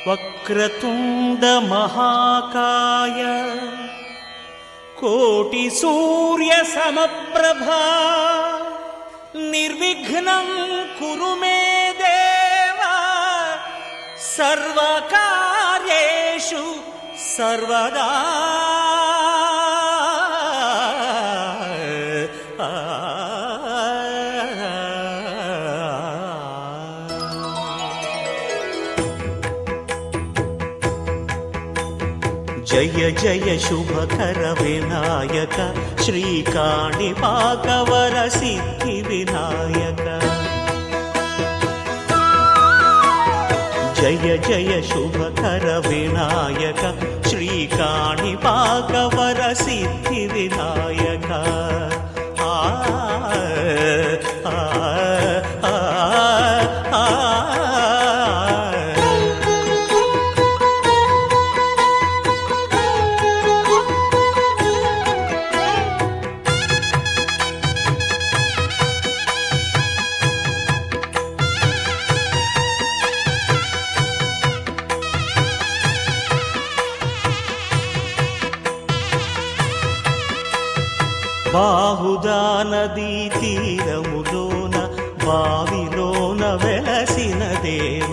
వక్రతుండ మహాకాయ కోటి సూర్య సమప్రభా నిర్విఘ్నం కురు మే దేవ సర్వకార్యేషు సర్వదా. జయ జయ శుభకర వినాయక శ్రీకాణిపాకవర సిద్ధి వినాయక. జయ జయ శుభకర వినాయక శ్రీకాణిపాకవర సిద్ధి వినాయక. బాహుదా నదీ తీరములోన బావిలోన వెలసిన దేవ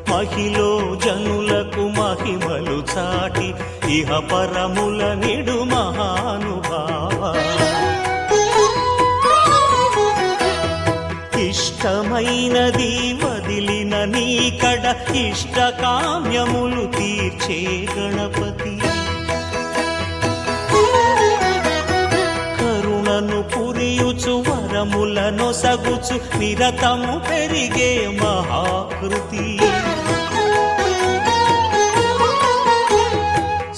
మహిలో జనులకు మహిమలు చాటి ఇహ పరముల నిడు మహానుభావ. ఇష్టమైనది వదిలిన నీకడ ఇష్ట కామ్యములు తీర్చే గణపతి. పురియుచు వరములను సగుచు నిరతము పెరిగే మహాకృతి.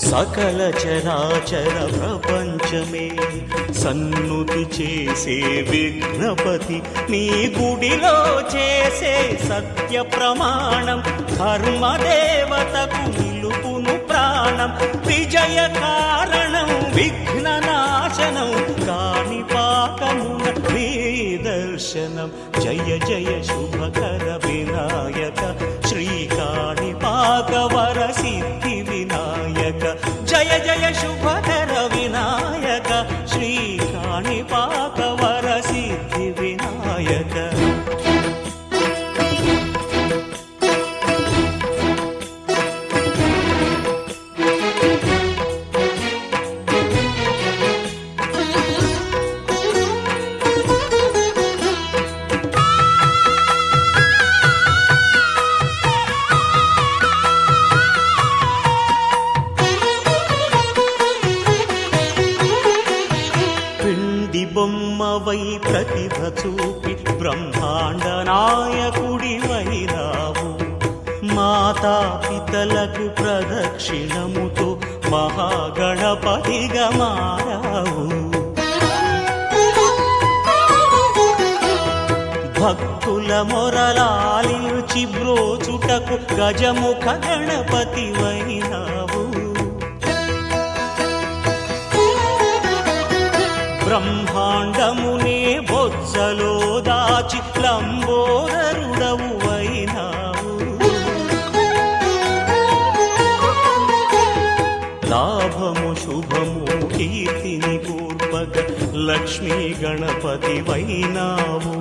సకల చరాచర ప్రపంచమే సన్నుతి చేసే విఘ్నపతి. నీ గుడిలో చేసే సత్య ప్రమాణం ధర్మదేవతకు నిలుపును ప్రాణం. విజయ కారణం విఘ్న నాశనం కాణిపాకమున నీ దర్శనం. జయ జయ శుభకర వినాయక శ్రీకాణిపాకవర సిద్ధి వినాయక. జయ జయ శుభకర వినాయక శ్రీకాణిపాకవర సిద్ధి వినాయక. బొమ్మవై ప్రతిభ చూపి బ్రహ్మాండ నాయకుడివైనావు. మాతా పితలకు ప్రదక్షిణముతో మహాగణపతిగా మారావు. భక్తుల మొరలాలించి బ్రోచుటకు గజముఖ గణపతివైనావు. బ్రహ్మాండమునే బొజ్జలో దాచి లంబోదరుడవు అయినావు. లాభము శుభము కీర్తిని పూర్వగ లక్ష్మీ గణపతి వైనావు.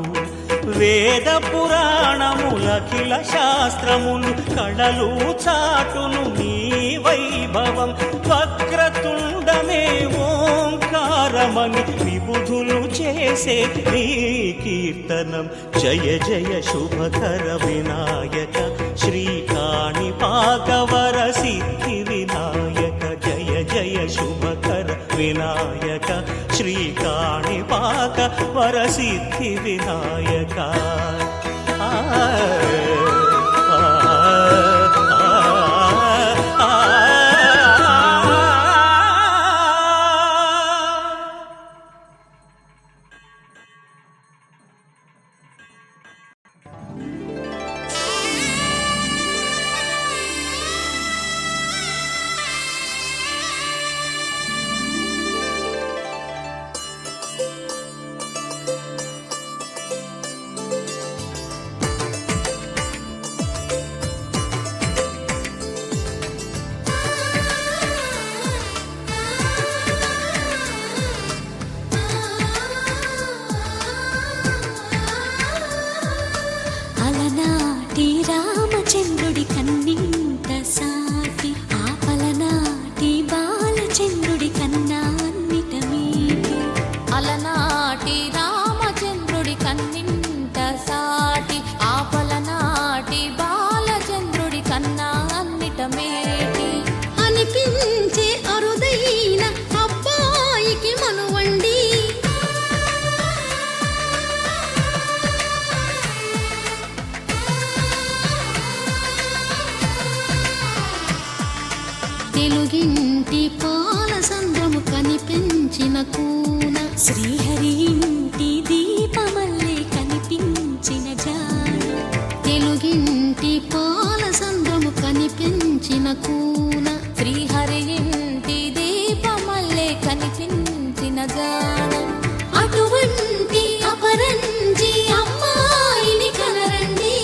వేద పురాణములఖిల శాస్త్రములు కళలు చాటును నీ వైభవం. వక్రతుండమే ఓంకారమని విబుధులు చేసే నీ కీర్తనం. జయ జయ శుభకర వినాయక శ్రీకాణిపాకవర సిద్ధి వినాయక. జయ జయ శుభకర వినాయక శ్రీకాణిపాకవర సిద్ధి వినాయక. కూన శ్రీహరి ఇంటి దీపమల్లే కనిపించిన జాన తెలుగింటి పాల సంద్రము కనిపించిన కూన శ్రీహరి ఇంటి దీపమల్లే కనిపించిన జాన అటువంటి అపరంజి అమ్మాయిని కనరండి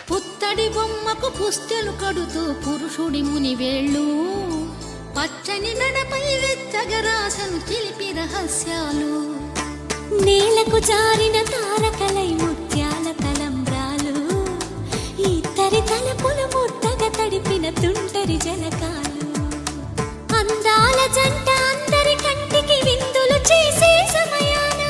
పుత్తడి బొమ్మకు పుస్తెలు కడుతూ పురుషుడి ముని వేళ్ళు పచ్చని నడపై వెచ్చగరాసను చిలిపి రహస్యాలు నేలకు జారిన తారకలై ముత్యాల తలంబ్రాలు ఇద్దరి తలపులు ముద్దగా తడిపిన తుంటరి జలకాలు అందాల జంట అందరి కంటికి విందులు చేసే సమయాన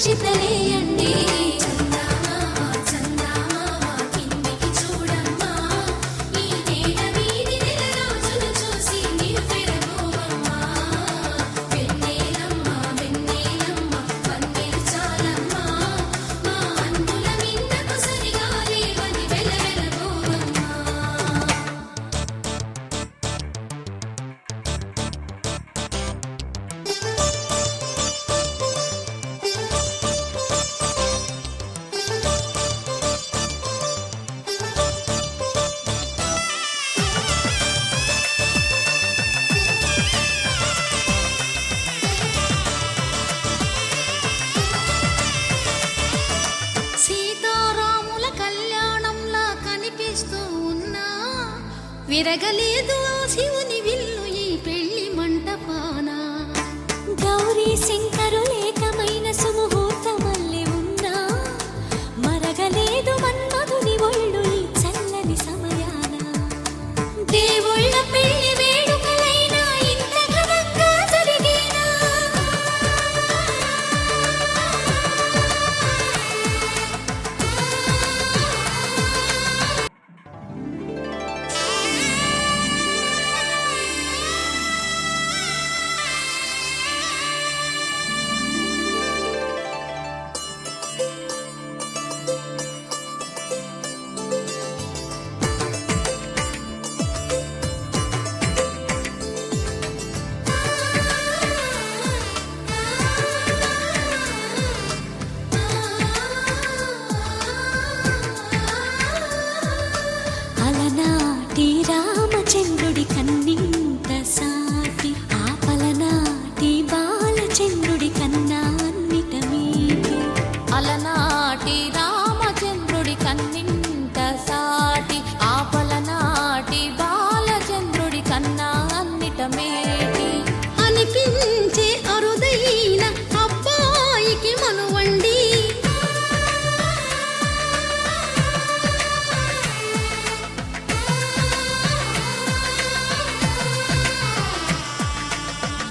చితలేయండి సీతారాముల కళ్యాణంలా కనిపిస్తూ ఉన్నా విరగలేదు ఆ శివుని విల్లు ఈ పెళ్లి మంటపాన గౌరీ శంకరులేకమైన సుముహూర్తమల్లె ఉన్నా మరగలేదు మన్మధుని ఒళ్ళు ఈ చల్లని సమయాన దేవుళ్ళ పెళ్లి వేడుకలైనా ఇంత ఘనంగా జరిగేనా అలనాటి రామచంద్రుడి కన్నింత సాటి ఆపలనాటి బాలచంద్రుడి కన్నా అన్నిట మీది అలనాటి రామచంద్రుడి కన్నింత సాటి ఆపలనాటి బాలచంద్రుడి కన్నా అన్నిట మేటి అనిపించే అరుదైన అబ్బాయికి మనువండి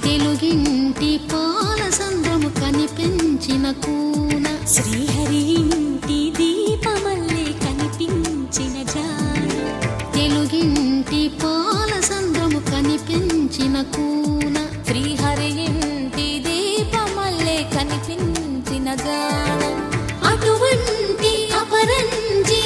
తెలుగింటి పాల సంద్రము కనిపించిన కూన శ్రీహరి ఇంటి దీపమల్లే కనిపించిన జాన తెలుగింటి పాల సంద్రము కనిపించిన కూన శ్రీహరి ఇంటి దీపమల్లే కనిపించిన జాన అటువంటి అపరంజి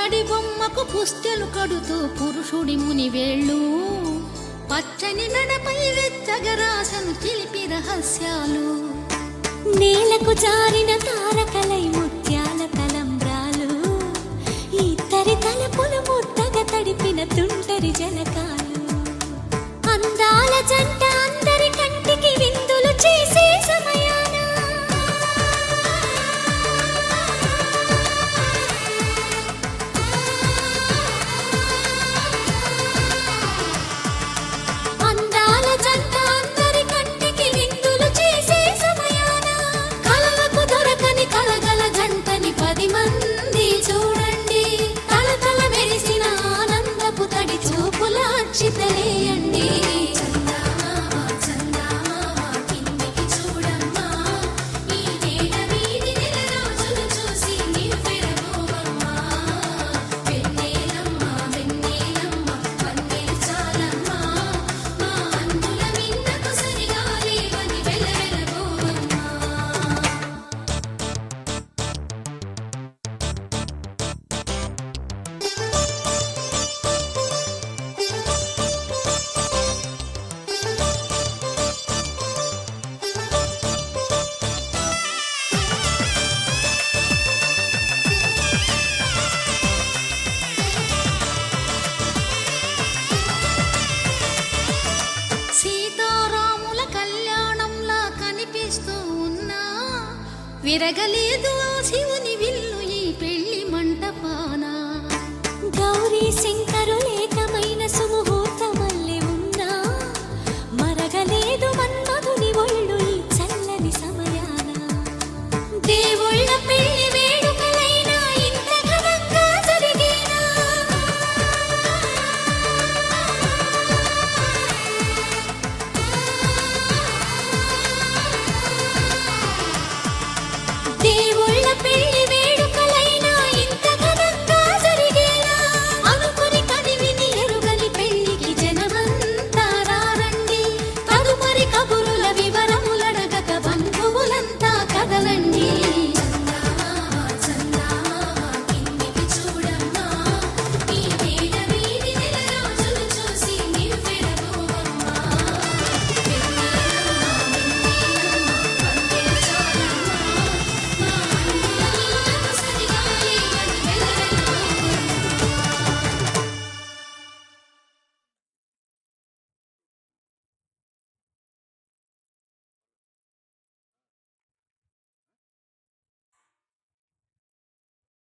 పుత్తడి బొమ్మకు పుస్తెలు కడుతూ పురుషుడి ముని వేళ్ళు పచ్చని మెడపై వెచ్చగరాసను చిలిపి రహస్యాలు నేలకు జారిన తారకలై ముత్యాల తలంబ్రాలు ఇద్దరి తలపులు ముద్దగా తడిపిన తుంటరి జలకాలు అందాల జంట అందరి కంటికి విందులు చేసే సమయాన అందాల జంట అందరి కంటికి విందులు చేసే సమయాన కలలకు దొరకని కలగల జంటని 10 మంది చూడండి తలతల మెరిసిన ఆనందపు తడి చూపుల అక్షితలేయండి సీతారాముల కళ్యాణంలా కనిపిస్తూ ఉన్నా విరగలేదు ఆ శివుని విల్లు ఈ పెళ్లి మంటపాన గౌరీ శంకర